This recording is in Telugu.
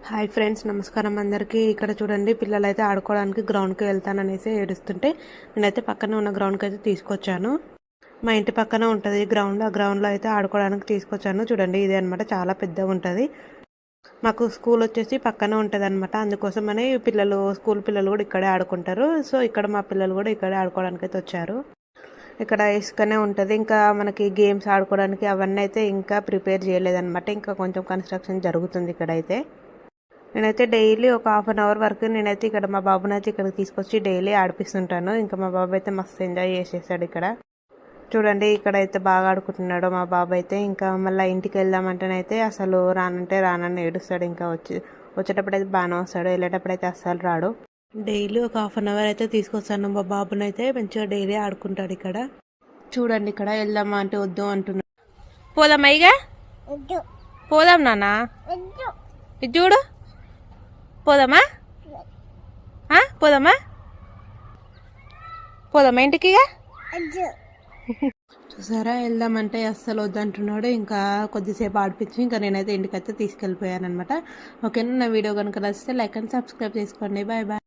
హాయ్ ఫ్రెండ్స్, నమస్కారం అందరికీ. ఇక్కడ చూడండి, పిల్లలు అయితే ఆడుకోవడానికి గ్రౌండ్కి వెళ్తాననేసి ఏడుస్తుంటే నేనైతే పక్కనే ఉన్న గ్రౌండ్కి అయితే తీసుకొచ్చాను. మా ఇంటి పక్కన ఉంటుంది గ్రౌండ్. ఆ గ్రౌండ్లో అయితే ఆడుకోవడానికి తీసుకొచ్చాను. చూడండి, ఇదే అనమాట, చాలా పెద్దగా ఉంటుంది. మాకు స్కూల్ వచ్చేసి పక్కనే ఉంటుంది అనమాట. అందుకోసమని స్కూల్ పిల్లలు కూడా ఇక్కడే ఆడుకుంటారు. సో ఇక్కడ మా పిల్లలు కూడా ఇక్కడే ఆడుకోవడానికి అయితే వచ్చారు. ఇక్కడ ఇసుకనే ఉంటుంది. ఇంకా మనకి గేమ్స్ ఆడుకోవడానికి అవన్నీ అయితే ఇంకా ప్రిపేర్ చేయలేదన్నమాట. ఇంకా కొంచెం కన్స్ట్రక్షన్ జరుగుతుంది ఇక్కడైతే. నేనైతే డైలీ ఒక హాఫ్ అన్ అవర్ వరకు నేనైతే ఇక్కడ మా బాబునైతే ఇక్కడికి తీసుకొచ్చి డైలీ ఆడిపిస్తుంటాను. ఇంకా మా బాబు అయితే మస్తు ఎంజాయ్ చేసేసాడు ఇక్కడ. చూడండి, ఇక్కడైతే బాగా ఆడుకుంటున్నాడు మా బాబు అయితే. ఇంకా మళ్ళీ ఇంటికి వెళ్దామంటేనైతే అసలు రానంటే రానని ఏడుస్తాడు. ఇంకా వచ్చేటప్పుడు అయితే బాగానే వస్తాడు, వెళ్ళేటప్పుడు అయితే అస్సలు రాడు. డైలీ ఒక హాఫ్ అన్ అవర్ అయితే తీసుకొస్తాను మా బాబునైతే. మంచిగా డైలీ ఆడుకుంటాడు ఇక్కడ. చూడండి, ఇక్కడ వెళ్దామా అంటే వద్దు అంటున్నాడు. పోదాం అయ్యగా, పోదాం నాన్న, ఇది చూడు, పోదామా పోదామా పోదామా ఇంటికి. చూసారా, వెళ్దామంటే అస్సలు వద్దంటున్నాడు. ఇంకా కొద్దిసేపు ఆడిపించి ఇంకా నేనైతే ఇంటికైతే తీసుకెళ్ళిపోయాను అనమాట. ఓకేనా, నా వీడియో కనుక నచ్చితే లైక్ అండ్ సబ్స్క్రైబ్ చేసుకోండి. Bye bye.